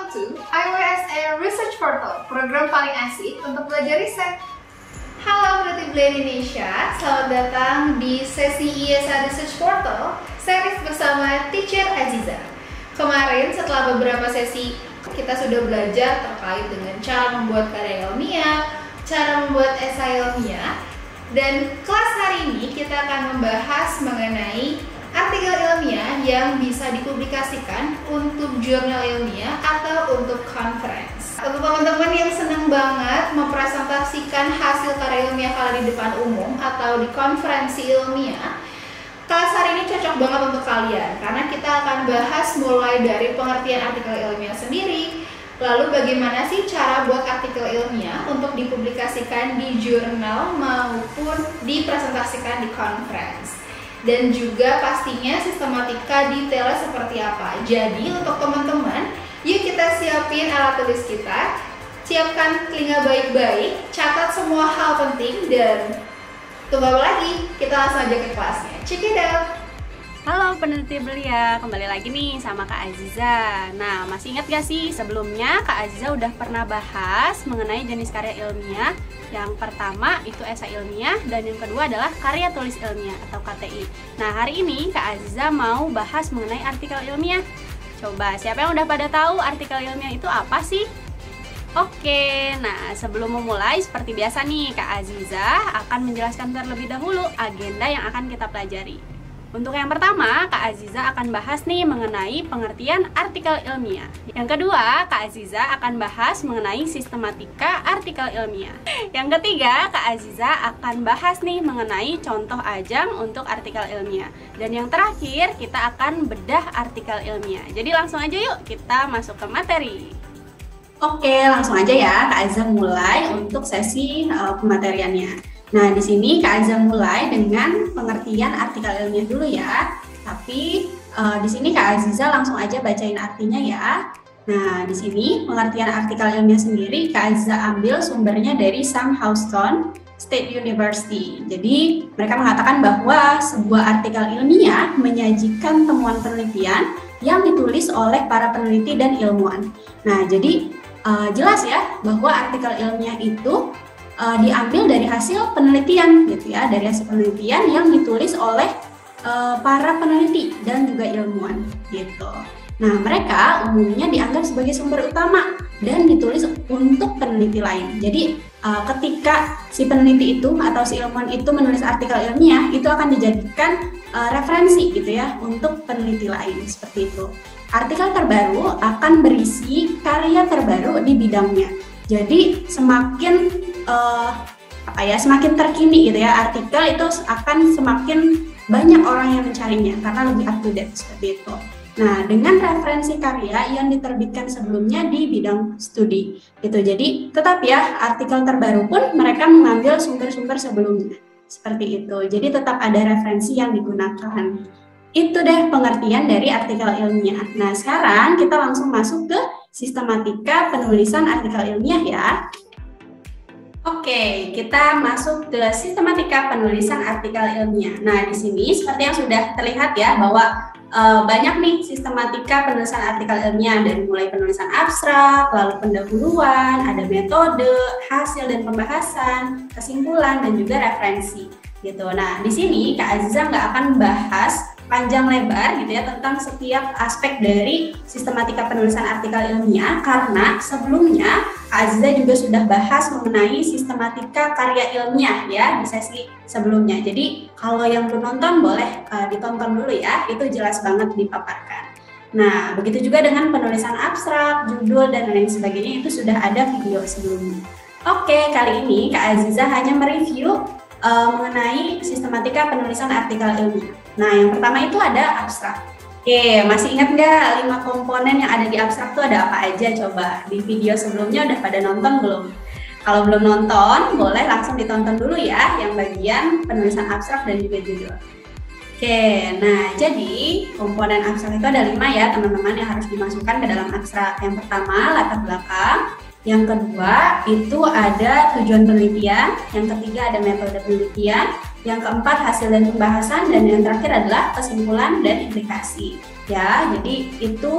to IWSA Research Portal, program paling asik untuk belajar riset. Halo Creative Indonesia, selamat datang di sesi IWSA Research Portal, series bersama Teacher Aziza. Kemarin setelah beberapa sesi, kita sudah belajar terkait dengan cara membuat karya ilmiah, cara membuat esai ilmiah, dan kelas hari ini kita akan membahas mengenai artikel ilmiah yang bisa dipublikasikan untuk jurnal ilmiah atau untuk conference. Untuk teman-teman yang senang banget mempresentasikan hasil karya ilmiah kalian di depan umum atau di konferensi ilmiah, kelas hari ini cocok banget untuk kalian karena kita akan bahas mulai dari pengertian artikel ilmiah sendiri, lalu bagaimana sih cara buat artikel ilmiah untuk dipublikasikan di jurnal maupun dipresentasikan di conference. Dan juga pastinya sistematika detailnya seperti apa. Jadi untuk teman-teman, yuk kita siapin alat tulis kita, siapkan telinga baik-baik, catat semua hal penting, dan tunggu apa lagi? Kita langsung aja ke kelasnya. Check it out! Halo peneliti belia, kembali lagi nih sama Kak Aziza. Nah, masih ingat gak sih sebelumnya Kak Aziza udah pernah bahas mengenai jenis karya ilmiah. Yang pertama itu esai ilmiah dan yang kedua adalah karya tulis ilmiah atau KTI. Nah, hari ini Kak Aziza mau bahas mengenai artikel ilmiah. Coba siapa yang udah pada tahu artikel ilmiah itu apa sih? Oke, nah sebelum memulai seperti biasa nih Kak Aziza akan menjelaskan terlebih dahulu agenda yang akan kita pelajari. Untuk yang pertama, Kak Aziza akan bahas nih mengenai pengertian artikel ilmiah. Yang kedua, Kak Aziza akan bahas mengenai sistematika artikel ilmiah. Yang ketiga, Kak Aziza akan bahas nih mengenai contoh ajang untuk artikel ilmiah. Dan yang terakhir, kita akan bedah artikel ilmiah. Jadi langsung aja yuk kita masuk ke materi. Oke, langsung aja ya Kak Aziza mulai untuk sesi pemateriannya. Nah, di sini Kak Aziza mulai dengan pengertian artikel ilmiah dulu ya. Tapi di sini Kak Aziza langsung aja bacain artinya ya. Nah, di sini pengertian artikel ilmiah sendiri Kak Aziza ambil sumbernya dari Sam Houston State University. Jadi, mereka mengatakan bahwa sebuah artikel ilmiah menyajikan temuan penelitian yang ditulis oleh para peneliti dan ilmuwan. Nah, jadi jelas ya bahwa artikel ilmiah itu diambil dari hasil penelitian gitu ya, dari hasil penelitian yang ditulis oleh para peneliti dan juga ilmuwan gitu. Nah, mereka umumnya dianggap sebagai sumber utama dan ditulis untuk peneliti lain. Jadi ketika si peneliti itu atau si ilmuwan itu menulis artikel ilmiah, itu akan dijadikan referensi gitu ya untuk peneliti lain seperti itu. Artikel terbaru akan berisi karya terbaru di bidangnya. Jadi semakin semakin terkini gitu ya, artikel itu akan semakin banyak orang yang mencarinya karena lebih up to date seperti itu. Nah, dengan referensi karya yang diterbitkan sebelumnya di bidang studi gitu. Jadi tetap ya, artikel terbaru pun mereka mengambil sumber-sumber sebelumnya seperti itu. Jadi tetap ada referensi yang digunakan. Itu deh pengertian dari artikel ilmiah. Nah, sekarang kita langsung masuk ke sistematika penulisan artikel ilmiah ya. Oke, kita masuk ke sistematika penulisan artikel ilmiah. Nah, di sini seperti yang sudah terlihat ya bahwa banyak nih sistematika penulisan artikel ilmiah, dari mulai penulisan abstrak, lalu pendahuluan, ada metode, hasil dan pembahasan, kesimpulan dan juga referensi gitu. Nah, di sini Kak Aziza nggak akan bahas panjang lebar gitu ya tentang setiap aspek dari sistematika penulisan artikel ilmiah karena sebelumnya Kak Aziza juga sudah bahas mengenai sistematika karya ilmiah ya di sesi sebelumnya. Jadi kalau yang belum nonton boleh ditonton dulu ya, itu jelas banget dipaparkan. Nah, begitu juga dengan penulisan abstrak, judul dan lain sebagainya, itu sudah ada video sebelumnya. Oke, kali ini Kak Aziza hanya mereview mengenai sistematika penulisan artikel ilmiah. Nah, yang pertama itu ada abstrak. Oke, masih ingat nggak 5 komponen yang ada di abstrak itu ada apa aja? Coba di video sebelumnya udah pada nonton belum? Kalau belum nonton, boleh langsung ditonton dulu ya yang bagian penulisan abstrak dan juga judul. Oke, nah jadi komponen abstrak itu ada 5 ya teman-teman yang harus dimasukkan ke dalam abstrak. Yang pertama latar belakang, yang kedua itu ada tujuan penelitian, yang ketiga ada metode penelitian, yang keempat hasil dan pembahasan, dan yang terakhir adalah kesimpulan dan implikasi. ya. Jadi itu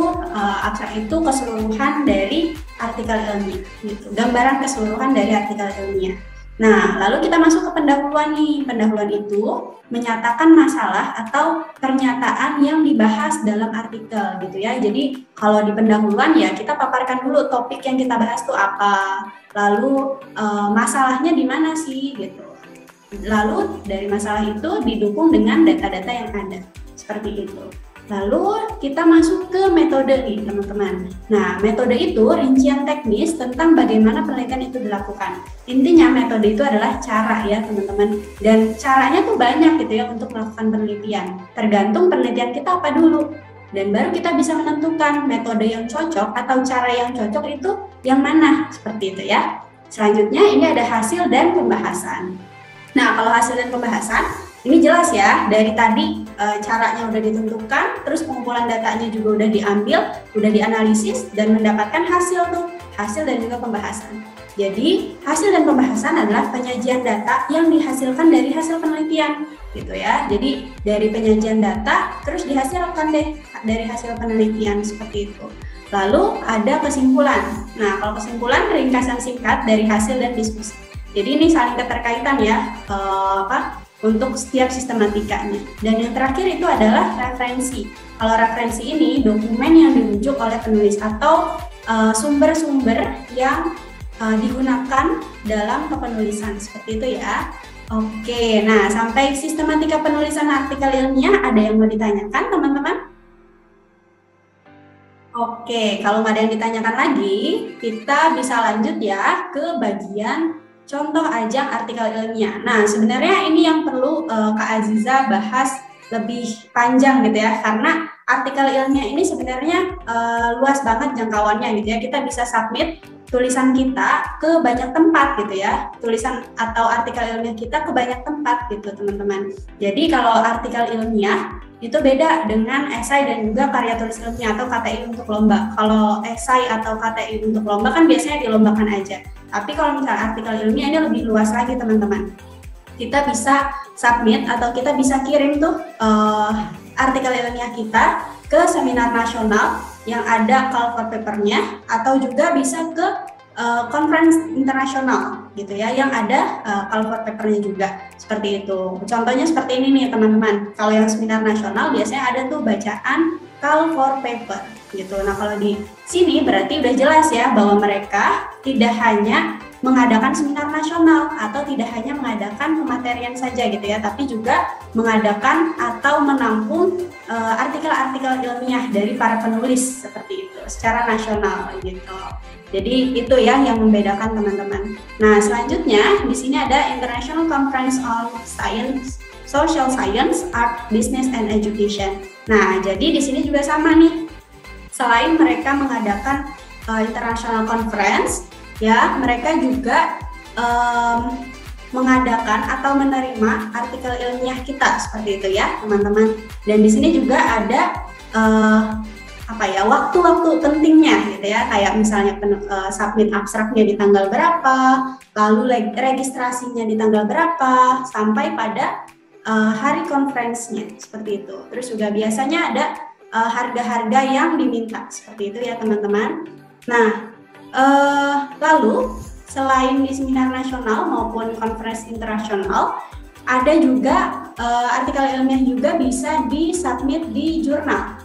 abstrak itu keseluruhan dari artikel ilmiah gitu, gambaran keseluruhan dari artikel ilmiah. Nah, lalu kita masuk ke pendahuluan nih. Pendahuluan itu menyatakan masalah atau pernyataan yang dibahas dalam artikel gitu ya. Jadi kalau di pendahuluan ya kita paparkan dulu topik yang kita bahas tuh apa, lalu masalahnya di mana sih gitu. Lalu dari masalah itu didukung dengan data-data yang ada, seperti itu. Lalu kita masuk ke metode nih teman-teman. Nah, metode itu rincian teknis tentang bagaimana penelitian itu dilakukan. Intinya metode itu adalah cara ya teman-teman. Dan caranya tuh banyak gitu ya untuk melakukan penelitian. Tergantung penelitian kita apa dulu. Dan baru kita bisa menentukan metode yang cocok atau cara yang cocok itu yang mana. Seperti itu ya. Selanjutnya ini ada hasil dan pembahasan. Nah, kalau hasil dan pembahasan ini jelas ya, dari tadi caranya udah ditentukan, terus pengumpulan datanya juga udah diambil, udah dianalisis, dan mendapatkan hasil tuh, hasil dan juga pembahasan. Jadi, hasil dan pembahasan adalah penyajian data yang dihasilkan dari hasil penelitian, gitu ya. Jadi, dari penyajian data, terus dihasilkan deh dari hasil penelitian, seperti itu. Lalu, ada kesimpulan. Nah, kalau kesimpulan, ringkasan singkat dari hasil dan diskusi. Jadi, ini saling keterkaitan ya, untuk setiap sistematikanya. Dan yang terakhir itu adalah referensi. Kalau referensi ini dokumen yang dirujuk oleh penulis atau sumber-sumber yang digunakan dalam kepenulisan, seperti itu ya. Oke, nah sampai sistematika penulisan artikel ilmiah ada yang mau ditanyakan teman-teman? Oke, kalau nggak ada yang ditanyakan lagi, kita bisa lanjut ya ke bagian contoh ajang artikel ilmiah. Nah, sebenarnya ini yang perlu Kak Aziza bahas lebih panjang gitu ya, karena artikel ilmiah ini sebenarnya luas banget jangkauannya gitu ya. Kita bisa submit tulisan kita ke banyak tempat gitu ya, tulisan atau artikel ilmiah kita ke banyak tempat gitu teman-teman. Jadi kalau artikel ilmiah itu beda dengan esai dan juga karya tulis ilmiah atau KTI untuk lomba. Kalau esai atau KTI untuk lomba kan biasanya dilombakan aja. Tapi kalau misalnya artikel ilmiah ini lebih luas lagi teman-teman. Kita bisa submit atau kita bisa kirim tuh artikel ilmiah kita ke seminar nasional yang ada call for paper-nya, atau juga bisa ke conference internasional gitu ya yang ada call for paper-nya juga, seperti itu. Contohnya seperti ini nih teman-teman. Kalau yang seminar nasional biasanya ada tuh bacaan call for paper gitu. Nah, kalau di sini berarti udah jelas ya bahwa mereka tidak hanya mengadakan seminar nasional atau tidak hanya mengadakan pematerian saja gitu ya, tapi juga mengadakan atau menampung artikel-artikel ilmiah dari para penulis seperti itu secara nasional gitu. Jadi itu ya yang membedakan teman-teman. Nah, selanjutnya di sini ada International Conference on Science, Social Science, Art, Business, and Education. Nah, jadi di sini juga sama nih. Selain mereka mengadakan international conference, ya mereka juga mengadakan atau menerima artikel ilmiah kita seperti itu ya teman-teman. Dan di sini juga ada waktu-waktu pentingnya gitu ya, kayak misalnya submit abstraknya di tanggal berapa, lalu registrasinya di tanggal berapa, sampai pada hari konferensinya seperti itu. Terus juga biasanya ada harga-harga yang diminta seperti itu ya teman-teman. Nah, lalu selain di seminar nasional maupun konferensi internasional, ada juga artikel ilmiah juga bisa disubmit di jurnal.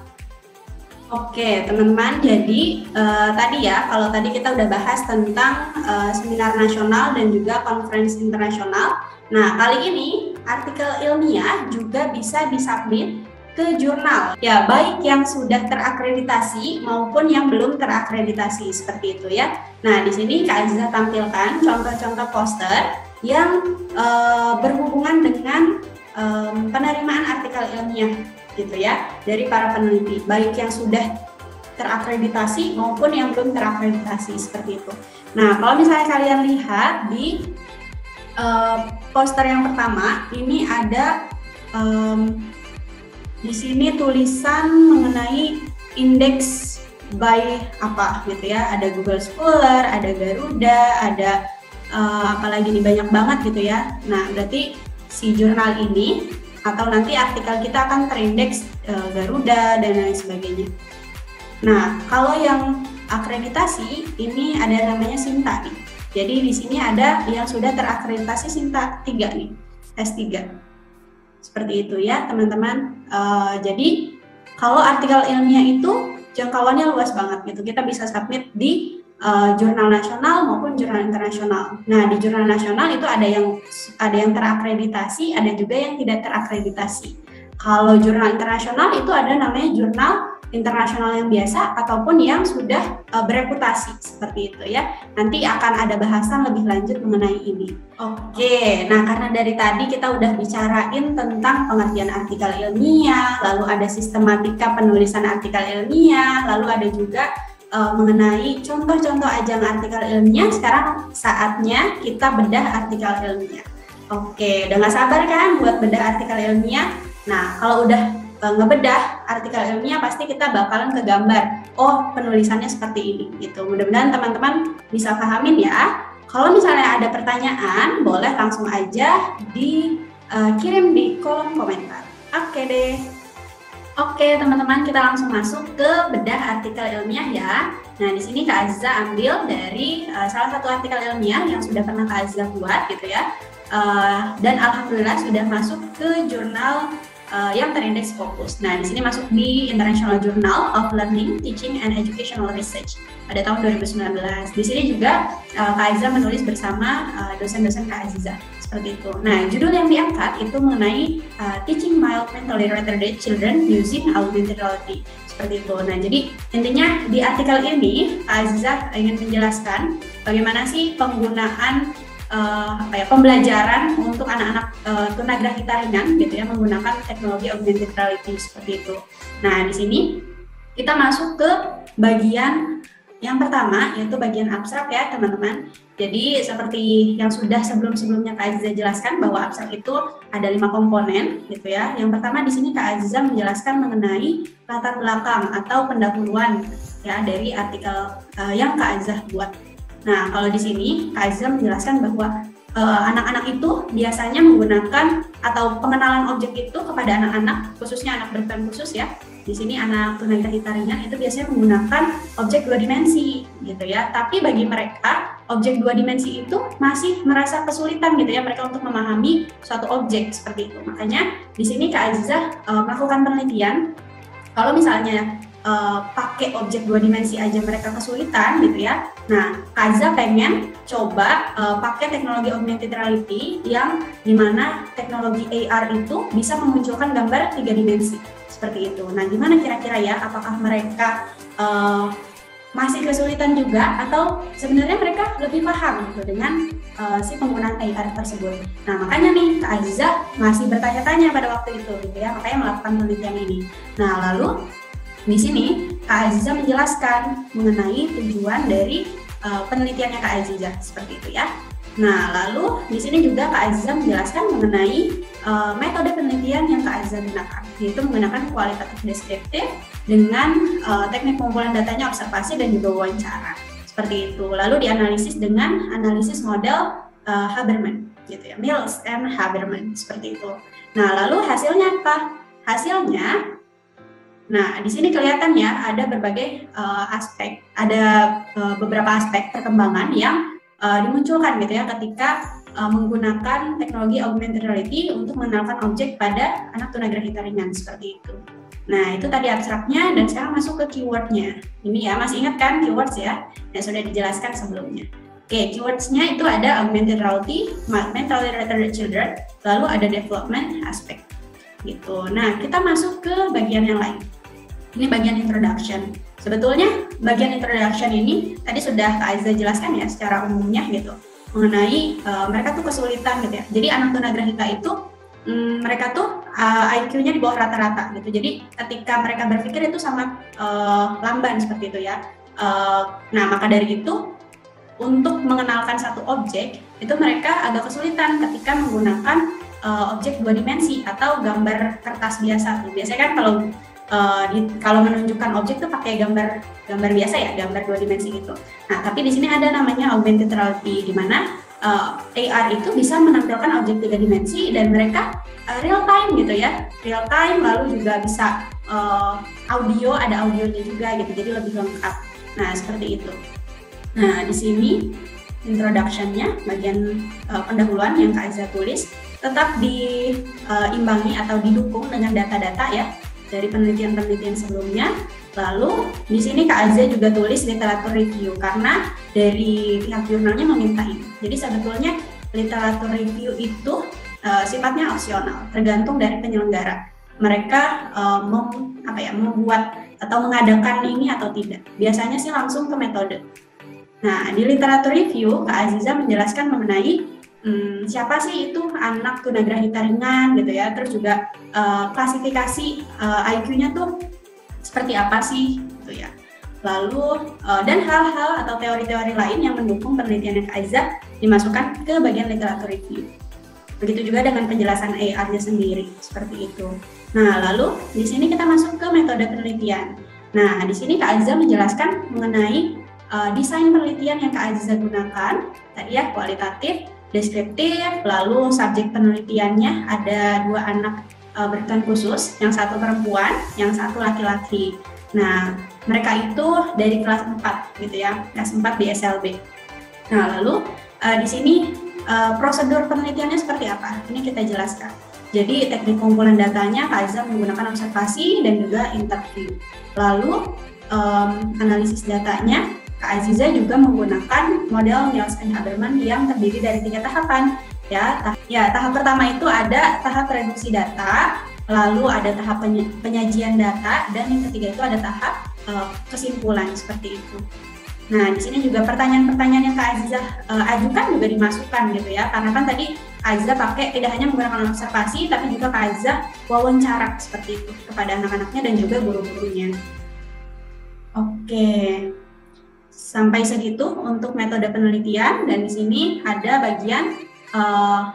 Oke teman-teman, jadi tadi ya, kalau tadi kita udah bahas tentang seminar nasional dan juga konferensi internasional. Nah, kali ini artikel ilmiah juga bisa disubmit ke jurnal, ya baik yang sudah terakreditasi maupun yang belum terakreditasi seperti itu ya. Nah, di sini Kak Aziza tampilkan contoh-contoh poster yang berhubungan dengan penerimaan artikel ilmiah gitu ya dari para peneliti, baik yang sudah terakreditasi maupun yang belum terakreditasi seperti itu. Nah, kalau misalnya kalian lihat di poster yang pertama, ini ada di sini tulisan mengenai indeks by apa gitu ya, ada Google Scholar, ada Garuda, ada apalagi nih banyak banget gitu ya. Nah, berarti si jurnal ini atau nanti artikel kita akan terindeks Garuda, dan lain sebagainya. Nah, kalau yang akreditasi ini ada namanya SINTA nih. Jadi di sini ada yang sudah terakreditasi SINTA 3 nih, S3. Seperti itu ya teman-teman. Jadi kalau artikel ilmiah itu jangkauannya luas banget gitu. Kita bisa submit di jurnal nasional maupun jurnal internasional. Nah, di jurnal nasional itu ada yang terakreditasi, ada juga yang tidak terakreditasi. Kalau jurnal internasional itu ada namanya jurnal internasional yang biasa ataupun yang sudah bereputasi, seperti itu ya. Nanti akan ada bahasan lebih lanjut mengenai ini. Oke, nah karena dari tadi kita udah bicarain tentang pengertian artikel ilmiah, lalu ada sistematika penulisan artikel ilmiah, lalu ada juga mengenai contoh-contoh ajang artikel ilmiah. Sekarang saatnya kita bedah artikel ilmiah. Oke, udah gak sabar kan buat bedah artikel ilmiah? Nah, kalau udah ngebedah artikel ilmiah pasti kita bakalan kegambar, oh penulisannya seperti ini gitu. Mudah-mudahan teman-teman bisa pahamin ya. Kalau misalnya ada pertanyaan, boleh langsung aja dikirim di kolom komentar. Oke deh. Oke teman-teman, kita langsung masuk ke bedah artikel ilmiah ya. Nah, di sini Kak Aziza ambil dari salah satu artikel ilmiah yang sudah pernah Kak Aziza buat gitu ya. Dan alhamdulillah sudah masuk ke jurnal yang terindeks Scopus. Nah, di sini masuk di International Journal of Learning, Teaching and Educational Research pada tahun 2019. Di sini juga Kak Aziza menulis bersama dosen-dosen Kak Aziza, seperti itu. Nah, judul yang diangkat itu mengenai Teaching Mild Mentally Retarded Children Using Augmented Reality, seperti itu. Nah, jadi intinya di artikel ini Kak Aziza ingin menjelaskan bagaimana sih penggunaan pembelajaran untuk anak-anak tunagrahita ringan gitu ya, menggunakan teknologi augmented reality seperti itu. Nah, di sini kita masuk ke bagian yang pertama, yaitu bagian abstrak ya teman-teman. Jadi seperti yang sudah sebelum-sebelumnya Kak Aziza jelaskan bahwa abstrak itu ada 5 komponen gitu ya. Yang pertama di sini Kak Aziza menjelaskan mengenai latar belakang atau pendahuluan ya dari artikel yang Kak Aziza buat. Nah, kalau di sini Kak Aziza menjelaskan bahwa anak-anak itu biasanya menggunakan atau pengenalan objek itu kepada anak-anak, khususnya anak berkebutuhan khusus ya. Di sini anak tunagrahita ringan itu biasanya menggunakan objek 2 dimensi gitu ya. Tapi bagi mereka objek 2 dimensi itu masih merasa kesulitan gitu ya mereka untuk memahami suatu objek seperti itu. Makanya di sini Kak Aziza melakukan penelitian kalau misalnya pakai objek 2 dimensi aja mereka kesulitan gitu ya. Nah, Kak Aziza pengen coba pakai teknologi augmented reality yang dimana teknologi AR itu bisa memunculkan gambar 3 dimensi seperti itu. Nah, gimana kira-kira ya? Apakah mereka masih kesulitan juga atau sebenarnya mereka lebih paham gitu dengan si penggunaan AR tersebut? Nah, makanya nih Kak Aziza masih bertanya-tanya pada waktu itu gitu ya, makanya melakukan penelitian ini. Nah, lalu di sini Kak Aziza menjelaskan mengenai tujuan dari penelitiannya Kak Aziza seperti itu ya. Nah, lalu di sini juga Kak Aziza menjelaskan mengenai metode penelitian yang Kak Aziza gunakan, yaitu menggunakan kualitatif deskriptif dengan teknik pengumpulan datanya observasi dan juga wawancara seperti itu. Lalu dianalisis dengan analisis model Habermas gitu ya, Mills and Habermas seperti itu. Nah, lalu hasilnya apa? Hasilnya, nah di sini kelihatan ya ada berbagai aspek, ada beberapa aspek perkembangan yang dimunculkan gitu ya ketika menggunakan teknologi augmented reality untuk mengenalkan objek pada anak tunagrahita ringan seperti itu. Nah, itu tadi abstraknya dan sekarang masuk ke keywordnya. Ini ya, masih ingat kan keywords ya yang sudah dijelaskan sebelumnya. Oke, keywordsnya itu ada augmented reality, mentally retarded children, lalu ada development aspect gitu. Nah, kita masuk ke bagian yang lain. Ini bagian introduction. Sebetulnya bagian introduction ini tadi sudah Kak Aziza jelaskan ya secara umumnya gitu mengenai mereka tuh kesulitan gitu ya. Jadi anak tunagrahita itu mereka tuh IQ-nya di bawah rata-rata gitu. Jadi ketika mereka berpikir itu sangat lamban seperti itu ya. Nah, maka dari itu untuk mengenalkan satu objek itu mereka agak kesulitan ketika menggunakan objek 2 dimensi atau gambar kertas biasa. Biasanya kan kalau menunjukkan objek tuh pakai gambar biasa ya, gambar 2 dimensi gitu. Nah, tapi di sini ada namanya augmented reality, di mana AR itu bisa menampilkan objek 3 dimensi dan mereka real time gitu ya, real time, lalu juga bisa audio, ada audionya juga gitu, jadi lebih lengkap. Nah seperti itu. Nah di sini introduction-nya, bagian pendahuluan yang Kak Aziza tulis tetap diimbangi atau didukung dengan data-data ya dari penelitian-penelitian sebelumnya. Lalu di sini Kak Aziza juga tulis literatur review karena dari pihak jurnalnya meminta ini. Jadi sebetulnya literatur review itu sifatnya opsional, tergantung dari penyelenggara. Mereka membuat atau mengadakan ini atau tidak. Biasanya sih langsung ke metode. Nah di literatur review Kak Aziza menjelaskan mengenai siapa sih itu anak tunagrahita ringan gitu ya, terus juga klasifikasi IQ-nya tuh seperti apa sih gitu ya. Lalu dan hal-hal atau teori-teori lain yang mendukung penelitian Kak Aziza dimasukkan ke bagian literatur review. Begitu juga dengan penjelasan AR-nya sendiri seperti itu. Nah, lalu di sini kita masuk ke metode penelitian. Nah, di sini Kak Aziza menjelaskan mengenai desain penelitian yang Kak Aziza gunakan tadi ya, kualitatif, deskriptif, lalu subjek penelitiannya ada 2 anak berkebutuhan khusus, yang satu perempuan, yang satu laki-laki. Nah, mereka itu dari kelas 4 gitu ya, kelas 4 di SLB. Nah, lalu di sini prosedur penelitiannya seperti apa? Ini kita jelaskan. Jadi teknik pengumpulan datanya Kak Aziza menggunakan observasi dan juga interview. Lalu analisis datanya Kak Aziza juga menggunakan model Nielsen Habermas yang terdiri dari 3 tahapan. Ya, tahap pertama itu ada tahap reduksi data, lalu ada tahap penyajian data, dan yang ketiga itu ada tahap kesimpulan seperti itu. Nah, di sini juga pertanyaan-pertanyaan yang Kak Aziza ajukan juga dimasukkan gitu ya, karena kan tadi Kak Aziza pakai tidak hanya menggunakan observasi, tapi juga Kak Aziza wawancara seperti itu kepada anak-anaknya dan juga guru-gurunya. Oke, sampai segitu untuk metode penelitian, dan di sini ada bagian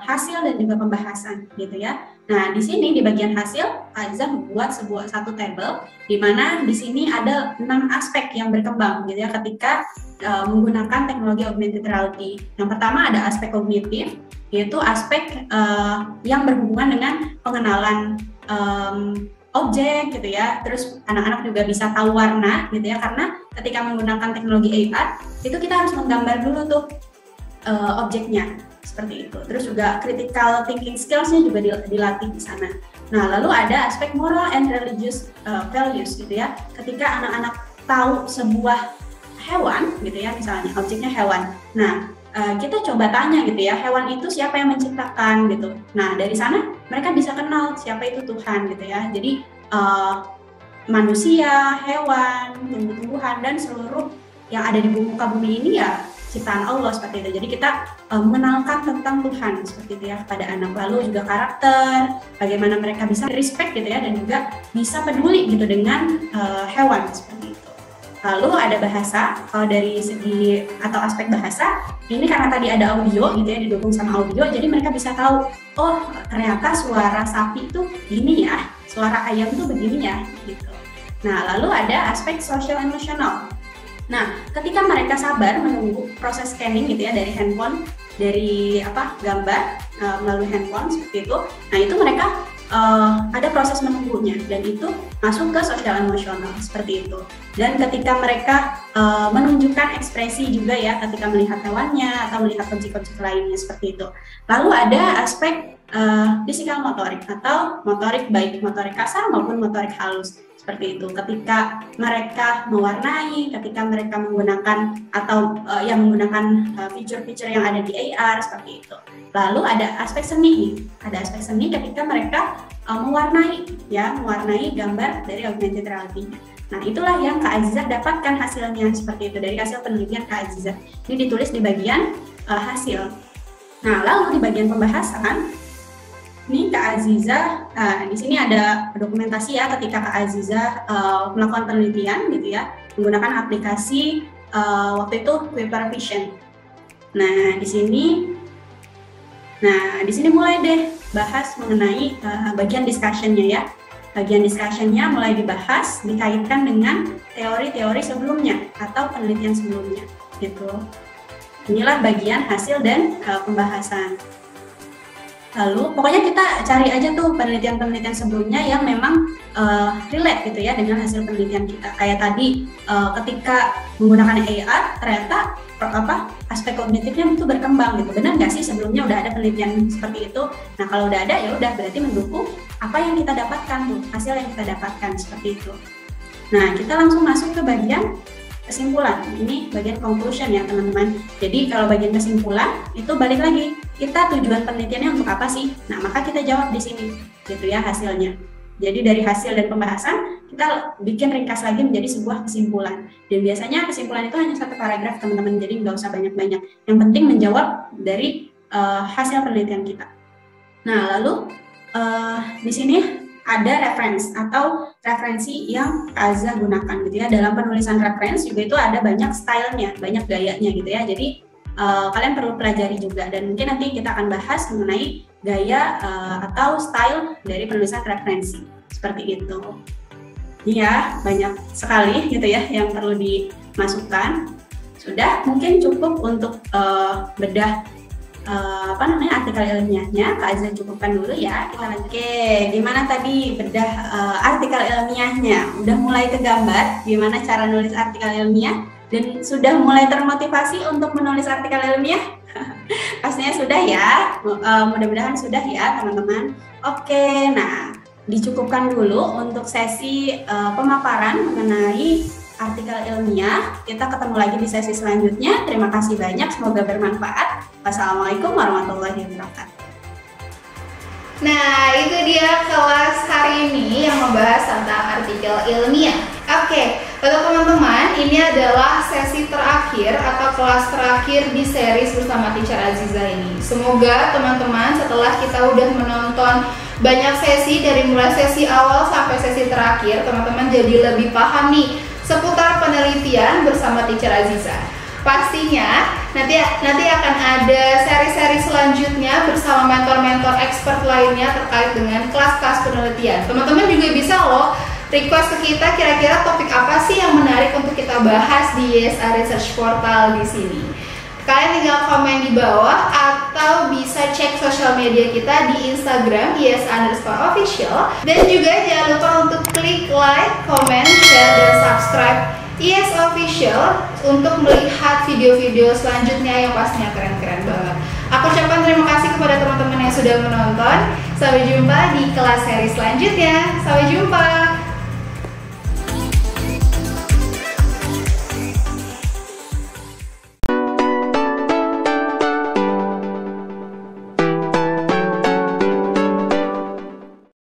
hasil dan juga pembahasan gitu ya. Nah, di sini di bagian hasil Kak Aziza membuat satu tabel di mana di sini ada 6 aspek yang berkembang gitu ya ketika menggunakan teknologi augmented reality. Yang pertama ada aspek kognitif, yaitu aspek yang berhubungan dengan pengenalan objek gitu ya. Terus anak-anak juga bisa tahu warna gitu ya, karena ketika menggunakan teknologi AR itu kita harus menggambar dulu tuh objeknya seperti itu. Terus juga critical thinking skills-nya juga dilatih di sana. Nah, lalu ada aspek moral and religious values gitu ya. Ketika anak-anak tahu sebuah hewan gitu ya, misalnya objeknya hewan. Nah, kita coba tanya gitu ya, hewan itu siapa yang menciptakan gitu. Nah, dari sana mereka bisa kenal siapa itu Tuhan gitu ya. Jadi manusia, hewan, tumbuh-tumbuhan, dan seluruh yang ada di muka bumi ini ya ciptaan Allah seperti itu. Jadi kita mengenalkan tentang Tuhan seperti itu ya kepada anak. Lalu juga karakter, bagaimana mereka bisa respect gitu ya, dan juga bisa peduli gitu dengan hewan seperti itu. Lalu ada bahasa, kalau dari segi atau aspek bahasa, ini karena tadi ada audio gitu ya, didukung sama audio, jadi mereka bisa tahu, oh ternyata suara sapi itu gini ya, suara ayam itu begini ya gitu. Nah, lalu ada aspek social emotional. Nah, ketika mereka sabar menunggu proses scanning gitu ya dari handphone, dari gambar melalui handphone seperti itu. Nah, itu mereka ada proses menunggunya, dan itu masuk ke social emotional seperti itu. Dan ketika mereka menunjukkan ekspresi juga ya ketika melihat hewannya atau melihat objek-objek lainnya seperti itu. Lalu ada aspek physical motorik atau motorik, baik motorik kasar maupun motorik halus. Seperti itu, ketika mereka mewarnai, ketika mereka menggunakan atau yang menggunakan fitur-fitur yang ada di AR seperti itu. Lalu ada aspek seni, ada aspek seni ketika mereka mewarnai gambar dari augmented reality. Nah, itulah yang Kak Aziza dapatkan hasilnya seperti itu dari hasil penelitian Kak Aziza. Ini ditulis di bagian hasil. Nah, lalu di bagian pembahasan, ini Kak Aziza, di sini ada dokumentasi ya ketika Kak Aziza melakukan penelitian gitu ya, menggunakan aplikasi waktu itu Kuiper Vision. Nah, di sini mulai deh bahas mengenai bagian discussion-nya ya. Bagian discussion-nya mulai dibahas dikaitkan dengan teori-teori sebelumnya atau penelitian sebelumnya gitu. inilah bagian hasil dan pembahasan. Lalu pokoknya kita cari aja tuh penelitian-penelitian sebelumnya yang memang relate gitu ya dengan hasil penelitian kita. Kayak tadi ketika menggunakan AR ternyata aspek kognitifnya itu berkembang gitu. Benar nggak sih sebelumnya udah ada penelitian seperti itu? Nah kalau udah ada ya udah berarti mendukung apa yang kita dapatkan tuh, hasil yang kita dapatkan seperti itu. Nah kita langsung masuk ke bagian kesimpulan. Ini bagian conclusion ya teman-teman. Jadi kalau bagian kesimpulan itu balik lagi, kita tujuan penelitiannya untuk apa sih? Nah maka kita jawab di sini gitu ya hasilnya. Jadi dari hasil dan pembahasan kita bikin ringkas lagi menjadi sebuah kesimpulan. Dan biasanya kesimpulan itu hanya satu paragraf teman-teman, jadi nggak usah banyak-banyak. Yang penting menjawab dari hasil penelitian kita. Nah lalu di sini ada referensi yang Kak Aziza gunakan gitu ya. Dalam penulisan referensi juga itu ada banyak stylenya, banyak gayanya gitu ya. Jadi kalian perlu pelajari juga, dan mungkin nanti kita akan bahas mengenai gaya atau style dari penulisan referensi seperti itu. Ya, banyak sekali gitu ya yang perlu dimasukkan. Sudah, mungkin cukup untuk bedah artikel ilmiahnya. Kak Aziza cukupkan dulu ya. Kita lanjut. Oke, gimana tadi bedah artikel ilmiahnya? Udah mulai kegambar gimana cara nulis artikel ilmiah dan sudah mulai termotivasi untuk menulis artikel ilmiah? Pastinya sudah ya. Mudah-mudahan sudah ya teman-teman. Oke, nah dicukupkan dulu untuk sesi pemaparan mengenai artikel ilmiah. Kita ketemu lagi di sesi selanjutnya. Terima kasih banyak, semoga bermanfaat. Wassalamualaikum warahmatullahi wabarakatuh. Nah, itu dia kelas hari ini yang membahas tentang artikel ilmiah. Oke, untuk teman-teman, ini adalah sesi terakhir atau kelas terakhir di series bersama Teacher Aziza ini. Semoga teman-teman setelah kita udah menonton banyak sesi dari mulai sesi awal sampai sesi terakhir, teman-teman jadi lebih paham nih seputar penelitian bersama Teacher Aziza. Pastinya nanti akan ada seri-seri selanjutnya bersama mentor-mentor expert lainnya terkait dengan kelas-kelas penelitian. Teman-teman juga bisa loh request ke kita kira-kira topik apa sih yang menarik untuk kita bahas di YSA Research Portal di sini. Kalian tinggal komen di bawah atau bisa cek sosial media kita di Instagram YS_official, dan juga jangan lupa untuk klik like, comment, share, dan subscribe YS Official untuk melihat video-video selanjutnya yang pastinya keren-keren banget. Aku ucapkan terima kasih kepada teman-teman yang sudah menonton. Sampai jumpa di kelas seri selanjutnya. Sampai jumpa.